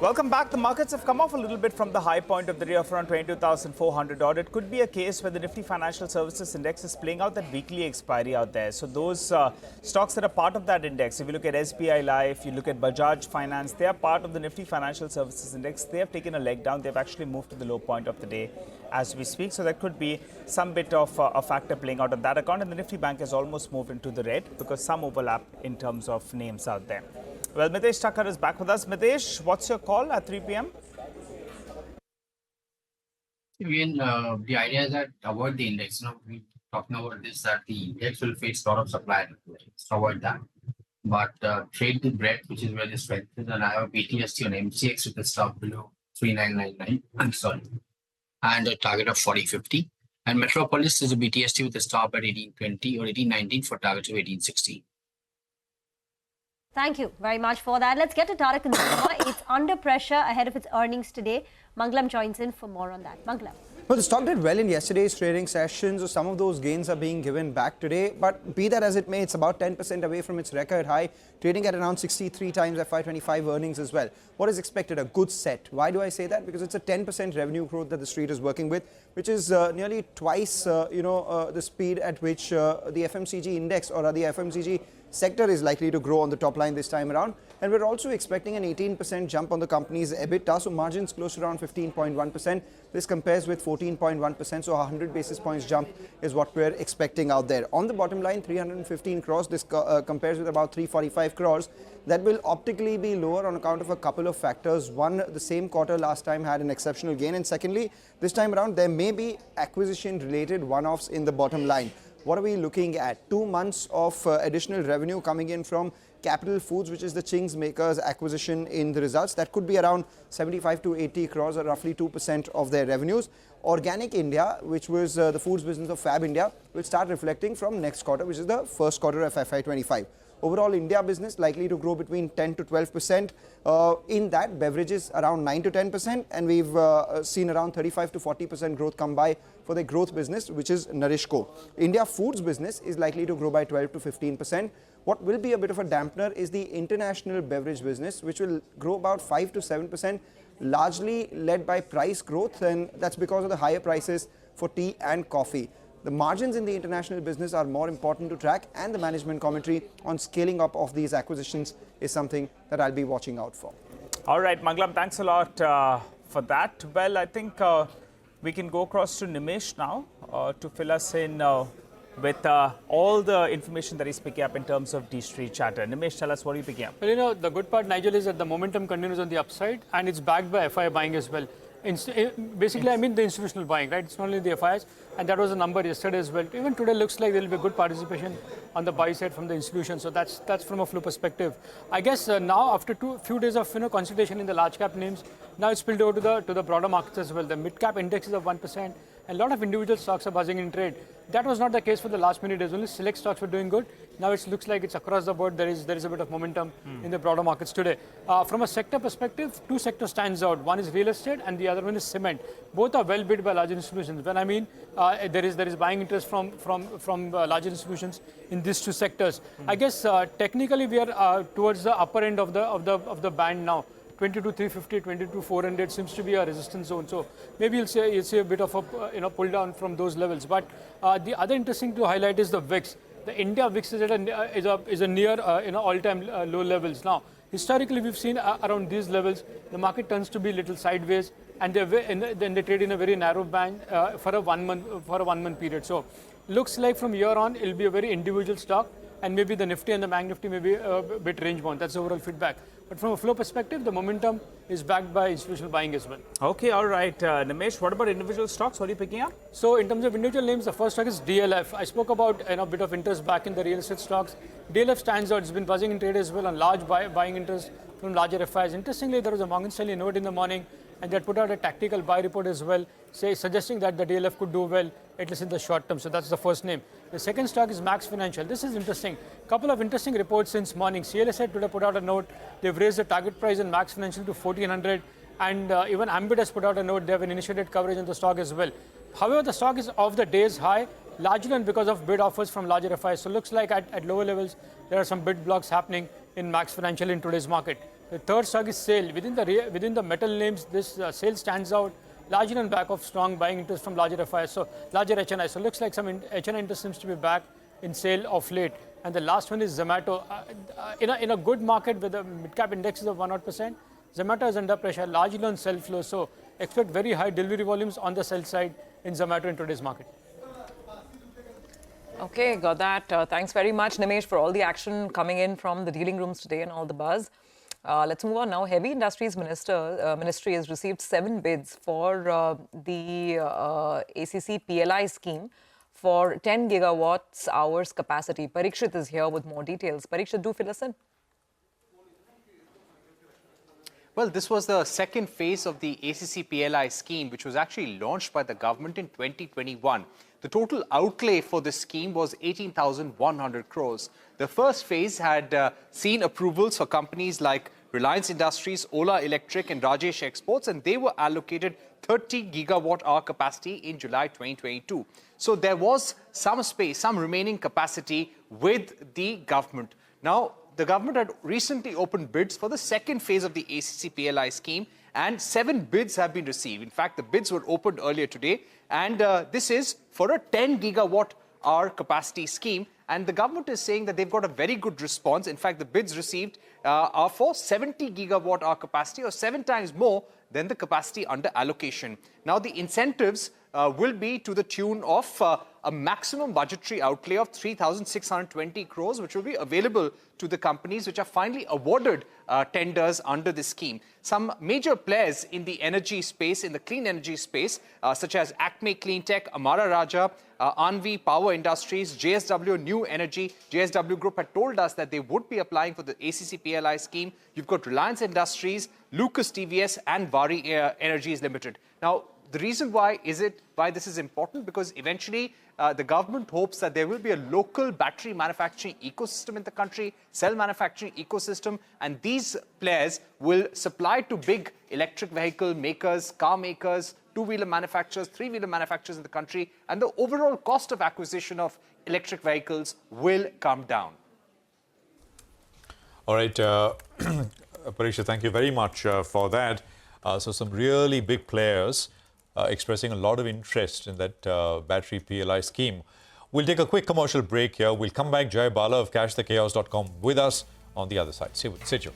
Welcome back. The markets have come off a little bit from the high point of the day of around 22,400 odd. It could be a case where the Nifty Financial Services Index is playing out that weekly expiry out there. So those stocks that are part of that index, if you look at SBI Life, you look at Bajaj Finance, they are part of the Nifty Financial Services Index. They have taken a leg down. They've actually moved to the low point of the day as we speak. So that could be some bit of a factor playing out on that account. And the Nifty Bank has almost moved into the red because some overlap in terms of names out there. Well, Mitesh Thakkar is back with us. Mitesh, what's your call at 3 p.m.? The idea is that avoid the index. We're talking about this, that the index will face a lot of supply. So avoid that. But trade the breadth, which is where the strength is. And I have a BTST on MCX with a stop below 3999. I'm sorry. And a target of 4050. And Metropolis is a BTST with a stop at 1820 or 1819 for target of 1860. Thank you very much for that. Let's get to Tata Consumer. It's under pressure ahead of its earnings today. Mangalam joins in for more on that. Mangalam. Well, the stock did well in yesterday's trading session, so some of those gains are being given back today. But be that as it may, it's about 10% away from its record high, trading at around 63 times FY25 earnings as well. What is expected? A good set. Why do I say that? Because it's a 10% revenue growth that the street is working with, which is nearly twice, the speed at which the FMCG index or the FMCG sector is likely to grow on the top line this time around. And we're also expecting an 18% jump on the company's EBITDA, so margins close to around 15.1%. This compares with 14.1%, so a 100 basis points jump is what we're expecting out there. On the bottom line, 315 crores. This compares with about 345 crores. That will optically be lower on account of a couple of factors. One, the same quarter last time had an exceptional gain. And secondly, this time around, there may be acquisition-related one-offs in the bottom line. What are we looking at? 2 months of additional revenue coming in from Capital Foods, which is the Ching's Makers acquisition in the results. That could be around 75 to 80 crores or roughly 2% of their revenues. Organic India, which was the foods business of Fab India, will start reflecting from next quarter, which is the first quarter of FY25. Overall, India business likely to grow between 10 to 12%. In that, beverages around 9 to 10%, and we've seen around 35 to 40% growth come by for the growth business, which is Nourishco. India foods business is likely to grow by 12 to 15%. What will be a bit of a dampener is the international beverage business, which will grow about 5 to 7%, largely led by price growth, and that's because of the higher prices for tea and coffee. The margins in the international business are more important to track, and the management commentary on scaling up of these acquisitions is something that I'll be watching out for. All right, Mangalam, thanks a lot for that. Well, I think we can go across to Nimish now to fill us in with all the information that he's picking up in terms of D-Street chatter. Nimish, tell us what are you picking up? Well, you know, the good part, Nigel, is that the momentum continues on the upside and it's backed by FI buying as well. Basically, I mean the institutional buying, right? It's not only the FIs, and that was a number yesterday as well. Even today looks like there will be good participation on the buy side from the institution. So that's from a flow perspective. I guess now after few days of consolidation in the large cap names, now it's spilled over to the broader markets as well. The mid cap index is of 1%, and a lot of individual stocks are buzzing in trade. That was not the case for the last many days. Only select stocks were doing good. Now it looks like it's across the board. There is a bit of momentum in the broader markets today. From a sector perspective, two sectors stands out. One is real estate and the other one is cement. Both are well bid by large institutions. When I mean there is buying interest from large institutions in these two sectors. I guess technically we are towards the upper end of the band now. 22,350, 22,400 seems to be a resistance zone. So maybe you'll see a bit of a pull down from those levels. But the other interesting to highlight is the VIX. The India VIX is a near all-time low levels now. Historically, we've seen around these levels, the market tends to be a little sideways, and then they trade in a very narrow band for a 1 month period. So looks like from here on, it'll be a very individual stock, and maybe the Nifty and the Bank Nifty may be a bit range bound. That's the overall feedback. But from a flow perspective, the momentum is backed by institutional buying as well. Okay, all right. Nimesh, what about individual stocks? What are you picking up? So in terms of individual names, the first stock is DLF. I spoke about a bit of interest back in the real estate stocks. DLF stands out. It's been buzzing in trade as well on large buying interest from larger FIs. Interestingly, there was a Morgan Stanley note in the morning, and they put out a tactical buy report as well, suggesting that the DLF could do well, at least in the short term. So that's the first name. The second stock is Max Financial. This is interesting. Couple of interesting reports since morning. CLSA today put out a note. They've raised the target price in Max Financial to 1,400, and even Ambit has put out a note. They have initiated coverage on the stock as well. However, the stock is off the day's high, largely because of bid offers from larger FIs. So looks like at lower levels, there are some bid blocks happening in Max Financial in today's market. The third stock is SAIL. Within the metal names, this SAIL stands out largely on back of strong buying interest from larger FIs, so larger HNI. So looks like some HNI interest seems to be back in SAIL of late. And the last one is Zomato. In a good market with the mid-cap indexes of 1%, Zomato is under pressure, largely on sell flow. So expect very high delivery volumes on the sell side in Zomato in today's market. Okay, got that. Thanks very much, Nimesh, for all the action coming in from the dealing rooms today and all the buzz. Let's move on now. Heavy Industries Ministry has received 7 bids for the ACC PLI scheme for 10 gigawatts hours capacity. Parikshit is here with more details. Parikshit, do fill us in. Well, this was the second phase of the ACC PLI scheme, which was actually launched by the government in 2021. The total outlay for this scheme was 18,100 crores. The first phase had seen approvals for companies like Reliance Industries, Ola Electric and Rajesh Exports, and they were allocated 30 gigawatt-hour capacity in July 2022. So there was some space, some remaining capacity with the government. Now, the government had recently opened bids for the second phase of the ACC PLI scheme, and 7 bids have been received. In fact, the bids were opened earlier today, and this is for a 10 gigawatt-hour capacity scheme. And the government is saying that they've got a very good response. In fact, the bids received are for 70 gigawatt-hour capacity, or 7 times more than the capacity under allocation. Now, the incentives will be to the tune of a maximum budgetary outlay of 3,620 crores, which will be available to the companies which are finally awarded tenders under this scheme. Some major players in the energy space, in the clean energy space, such as Acme Cleantech, Amara Raja, Anvi Power Industries, JSW New Energy. JSW Group had told us that they would be applying for the ACC PLI scheme. You've got Reliance Industries, Lucas TVS and Vari Energies Limited. Now, the reason why this is important, because eventually the government hopes that there will be a local battery manufacturing ecosystem in the country, cell manufacturing ecosystem, and these players will supply to big electric vehicle makers, car makers, two-wheeler manufacturers, three-wheeler manufacturers in the country, and the overall cost of acquisition of electric vehicles will come down. All right, Parisha, thank you very much for that. So some really big players expressing a lot of interest in that battery PLI scheme. We'll take a quick commercial break here. We'll come back. Jai Bala of cashthechaos.com with us on the other side. Stay tuned.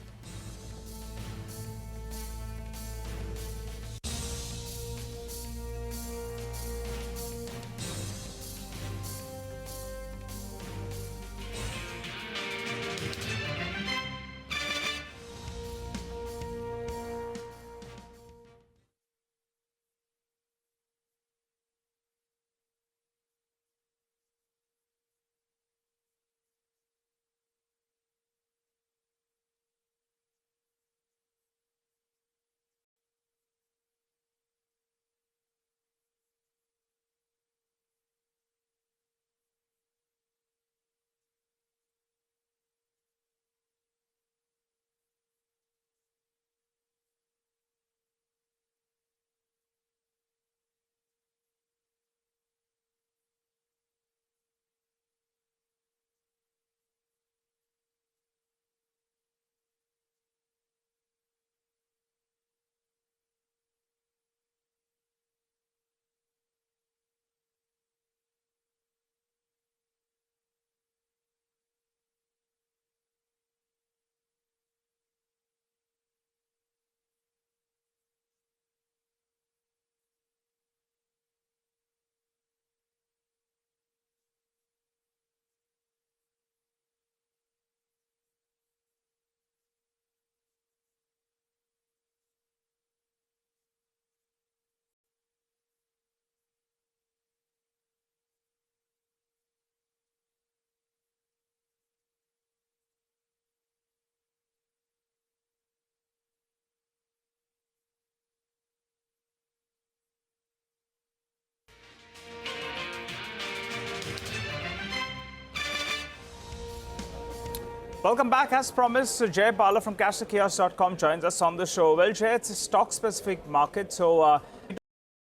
Welcome back. As promised, Jay Bala from cashthekiosk.com joins us on the show. Well, Jay, it's a stock-specific market, so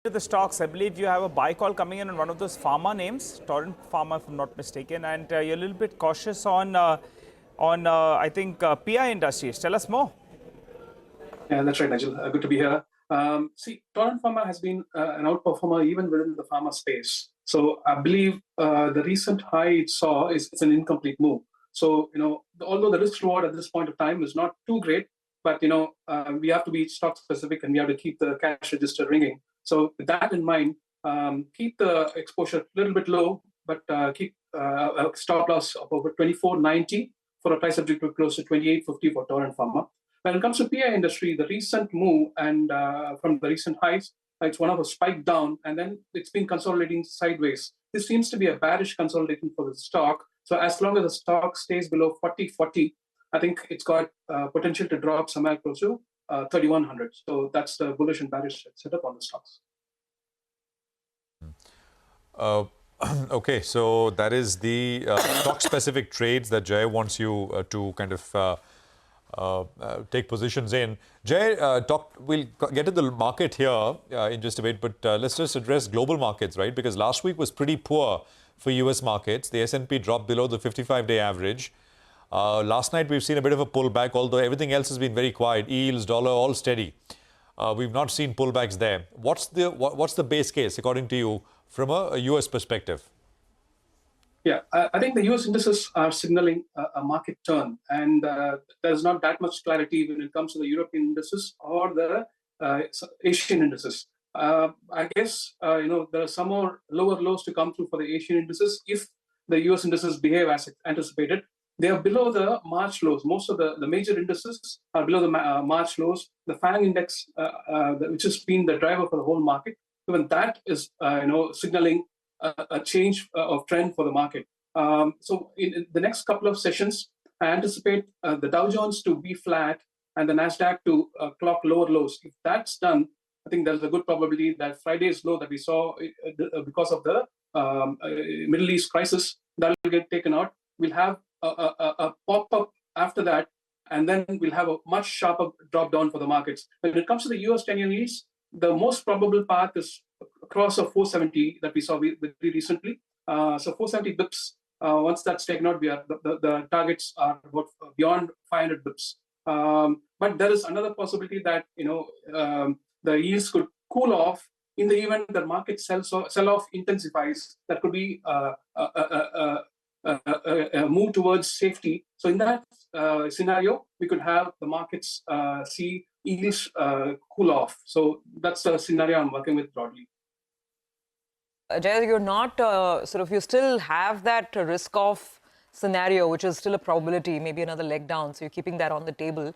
the stocks, I believe you have a buy call coming in on one of those pharma names, Torrent Pharma, if I'm not mistaken, and you're a little bit cautious on I think, PI Industries. Tell us more. Yeah, that's right, Nigel. Good to be here. See, Torrent Pharma has been an outperformer even within the pharma space. So I believe the recent high it saw is an incomplete move. So, although the risk reward at this point of time is not too great, but, we have to be stock specific and we have to keep the cash register ringing. So with that in mind, keep the exposure a little bit low, but keep a stop loss of over 24.90 for a price objective close to 28.50 for Torrent Pharma. When it comes to PI industry, the recent move and from the recent highs, it's one of a spike down and then it's been consolidating sideways. This seems to be a bearish consolidation for the stock. So as long as the stock stays below 40.40, I think it's got potential to drop somewhere close to 3,100. So that's the bullish and bearish setup on the stocks. Okay, so that is the stock-specific trades that Jay wants you to kind of take positions in. Jay, we'll get to the market here in just a bit, but let's just address global markets, right? Because last week was pretty poor for US markets. The S&P dropped below the 55-day average. Last night, we've seen a bit of a pullback, although everything else has been very quiet. Yields, dollar, all steady. We've not seen pullbacks there. What's the base case, according to you, from a US perspective? Yeah, I think the US indices are signaling a market turn, and there's not that much clarity when it comes to the European indices or the Asian indices. I guess, there are some more lower lows to come through for the Asian indices if the US indices behave as anticipated. They are below the March lows. Most of the major indices are below the March lows. The FANG index, which has been the driver for the whole market, even that is, signaling a change of trend for the market. So in the next couple of sessions, I anticipate the Dow Jones to be flat and the Nasdaq to clock lower lows. If that's done, I think there's a good probability that Friday's low that we saw because of the Middle East crisis, that will get taken out. We'll have a pop-up after that, and then we'll have a much sharper drop down for the markets. When it comes to the US 10-year yields, the most probable path is across of 470 that we saw very recently. So 470 bips, once that's taken out, the targets are about beyond 500 bips. But there is another possibility that the yields could cool off in the event the market sell-off intensifies. That could be a move towards safety. So in that scenario, we could have the markets see yields cool off. So that's the scenario I'm working with broadly. Jay, you're not you still have that risk-off scenario, which is still a probability, maybe another leg down. So you're keeping that on the table.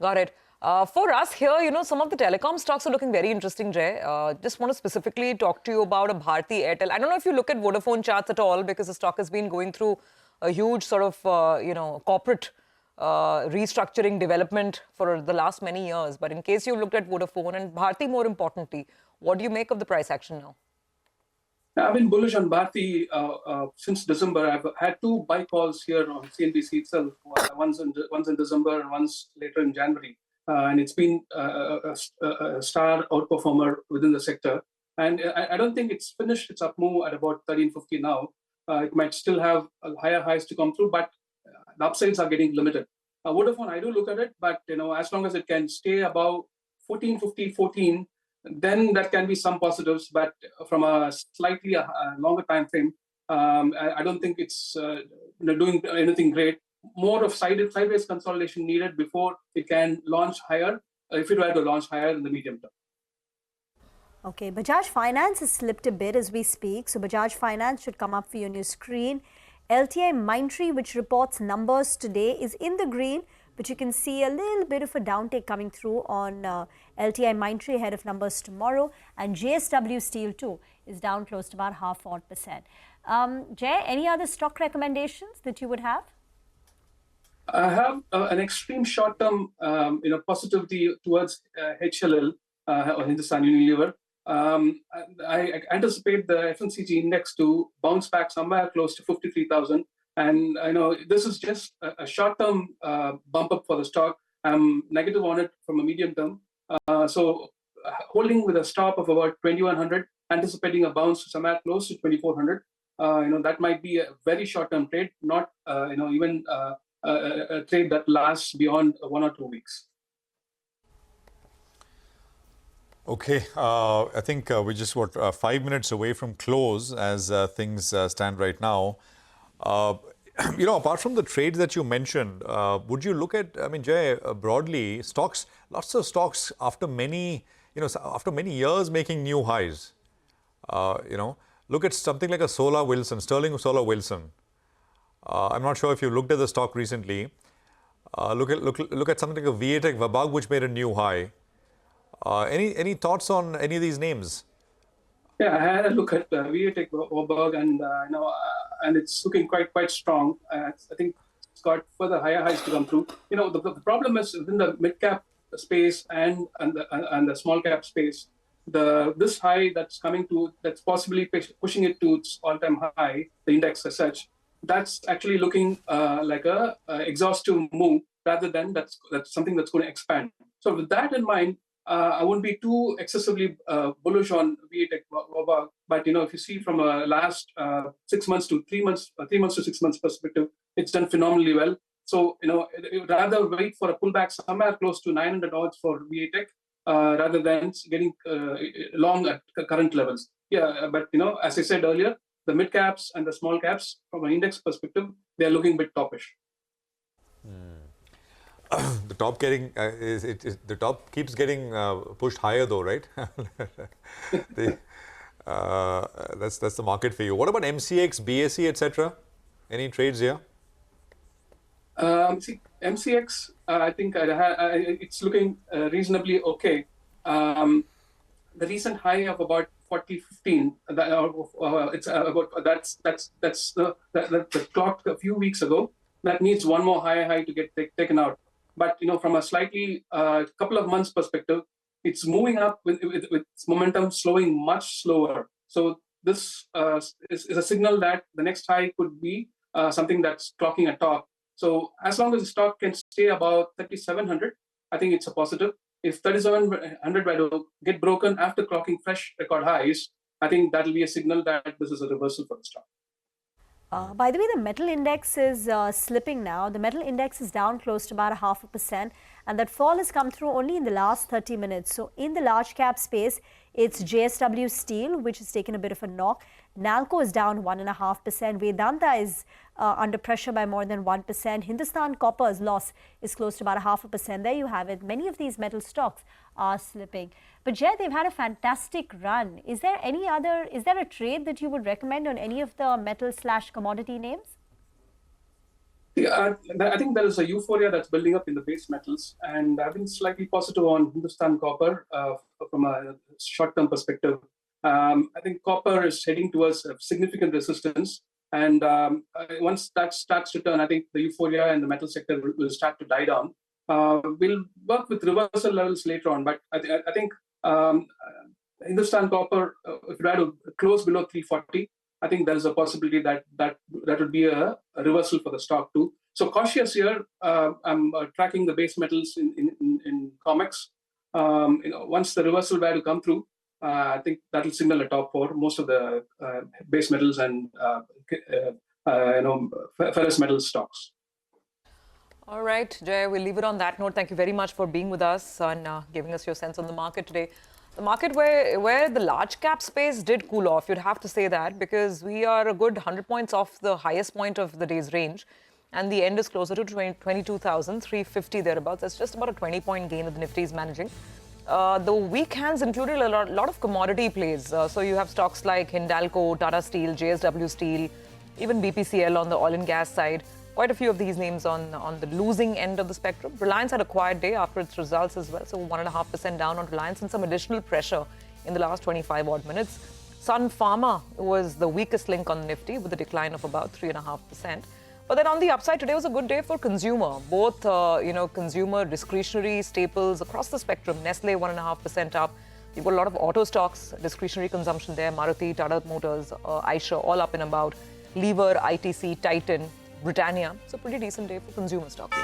Got it. For us here, some of the telecom stocks are looking very interesting, Jay. Just want to specifically talk to you about a Bharti Airtel. I don't know if you look at Vodafone charts at all, because the stock has been going through a huge sort of, corporate restructuring development for the last many years. But in case you looked at Vodafone and Bharti more importantly, what do you make of the price action now? I've been bullish on Bharti since December. I've had two buy calls here on CNBC itself, once in December and once later in January. And it's been a star outperformer within the sector. And I don't think it's finished its up move at about 1350 now. It might still have higher highs to come through, but the upsides are getting limited. Vodafone, I do look at it, but as long as it can stay above 1450, 14, then that can be some positives. But from a slightly longer time frame, I don't think it's doing anything great. More of sideways consolidation needed before it can launch higher, if it were to launch higher in the medium term. Okay, Bajaj Finance has slipped a bit as we speak. So Bajaj Finance should come up for you on your screen. LTI Mindtree, which reports numbers today, is in the green, but you can see a little bit of a downtake coming through on LTI Mindtree ahead of numbers tomorrow. And JSW Steel too is down close to about 0.5%. Jay, any other stock recommendations that you would have? I have an extreme short-term, positivity towards HLL or Hindustan Unilever. I anticipate the FMCG index to bounce back somewhere close to 53,000. And I know this is just a short-term bump up for the stock. I'm negative on it from a medium term. So holding with a stop of about 2100, anticipating a bounce somewhere close to 2400. That might be a very short-term trade, not even a trade that lasts beyond 1 or 2 weeks. Okay, I think we're just 5 minutes away from close as things stand right now. Apart from the trades that you mentioned, would you look at, Jay, broadly, stocks, lots of stocks after many years making new highs. Look at something like a Sterling Solar Wilson. I'm not sure if you looked at the stock recently. Look at something like a VATech Vabag, which made a new high. Any thoughts on any of these names? Yeah, I had a look at VATech Vabag, and it's looking quite strong. I think it's got further higher highs to come through. The problem is within the mid cap space and the small cap space. This high that's possibly pushing it to its all-time high, the index as such, that's actually looking like a exhaustive move rather than that's something that's going to expand. So with that in mind, I wouldn't be too excessively bullish on VATech, but if you see from a last 6 months to 3 months, 3 months to 6 months perspective, it's done phenomenally well. So rather wait for a pullback somewhere close to 900 odds for VATech rather than getting long at current levels. Yeah, but as I said earlier, the mid caps and the small caps from an index perspective, they are looking a bit toppish. The top keeps getting pushed higher though, right? That's the market for you. What about MCX, BSE, etc.? Any trades here? MCX, I think it's looking reasonably okay. The recent high of about 40.15, that's the clock a few weeks ago. That needs one more high to get taken out. But from a slightly couple of months perspective, it's moving up with its momentum slowing much slower. So this is a signal that the next high could be something that's clocking a top. So as long as the stock can stay about 3,700, I think it's a positive. If 3,700 were to get broken after clocking fresh record highs, I think that'll be a signal that this is a reversal for the stock. By the way, the metal index is slipping now. The metal index is down close to about 0.5%, and that fall has come through only in the last 30 minutes. So in the large cap space, it's JSW Steel, which has taken a bit of a knock. Nalco is down 1.5%. Vedanta is under pressure by more than 1%. Hindustan Copper's loss is close to about 0.5%. There you have it. Many of these metal stocks are slipping. But Jay, they've had a fantastic run. Is there a trade that you would recommend on any of the metal/commodity names? Yeah, I think there is a euphoria that's building up in the base metals, and I've been slightly positive on Hindustan Copper from a short-term perspective. I think copper is heading towards a significant resistance, and once that starts to turn, I think the euphoria in the metal sector will start to die down. We'll work with reversal levels later on, but I think Hindustan Copper, if it were to close below 340, I think there is a possibility that would be a reversal for the stock too. So cautious here. I'm tracking the base metals in COMEX. Once the reversal were to come through, I think that will signal a top for most of the base metals and ferrous metal stocks. All right, Jay, we'll leave it on that note. Thank you very much for being with us and giving us your sense on the market today. The market where the large cap space did cool off, you'd have to say that, because we are a good 100 points off the highest point of the day's range. And the end is closer to 22,350 thereabouts. That's just about a 20-point gain that the Nifty is managing. The weak hands included a lot of commodity plays. So you have stocks like Hindalco, Tata Steel, JSW Steel, even BPCL on the oil and gas side. Quite a few of these names on the losing end of the spectrum. Reliance had a quiet day after its results as well. So 1.5% down on Reliance and some additional pressure in the last 25 odd minutes. Sun Pharma was the weakest link on the Nifty with a decline of about 3.5%. But then on the upside, today was a good day for consumer. Both, consumer discretionary staples across the spectrum. Nestle 1.5% up. You've got a lot of auto stocks, discretionary consumption there. Maruti, Tata Motors, Eicher, all up and about. Lever, ITC, Titan, Britannia. It's a pretty decent day for consumer stocks.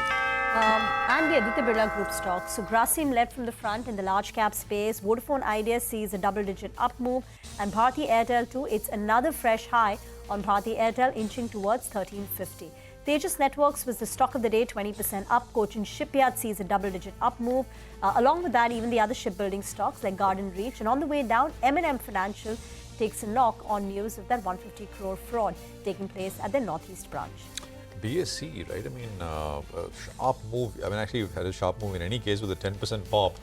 And the Aditya Birla Group stocks. So Grasim led from the front in the large cap space. Vodafone Idea sees a double-digit up move. And Bharti Airtel too. It's another fresh high on Bharti Airtel, inching towards 1350. Tejas Networks was the stock of the day, 20% up. Cochin Shipyard sees a double-digit up move. Along with that, even the other shipbuilding stocks like Garden Reach. And on the way down, M&M Financial takes a knock on news of that 150 crore fraud taking place at their Northeast branch. BSC, right? I mean, sharp move. I mean, actually, you've had a sharp move in any case with a 10% pop.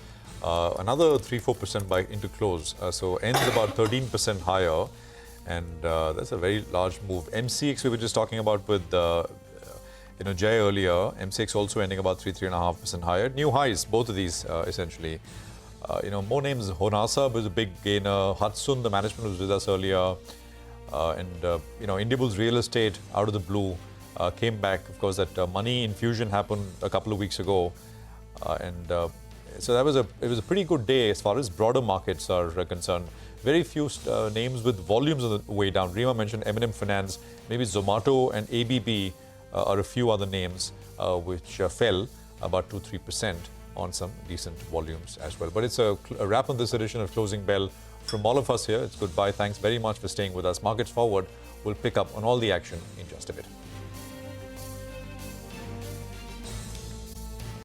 Another 3-4% by into close. So ends about 13% higher. And that's a very large move. MCX, we were just talking about with Jay earlier. MCX also ending about 3.5% higher. New highs, both of these essentially. More names. Honasa was a big gainer. Hudson, the management was with us earlier. Indiabulls Real Estate out of the blue came back. Of course, that money infusion happened a couple of weeks ago. So it was a pretty good day as far as broader markets are concerned. Very few names with volumes on the way down. Rima mentioned M&M Finance, maybe Zomato and ABB are a few other names which fell about 2-3% on some decent volumes as well. But it's a wrap on this edition of Closing Bell. From all of us here, it's goodbye. Thanks very much for staying with us. Markets Forward will pick up on all the action in just a bit.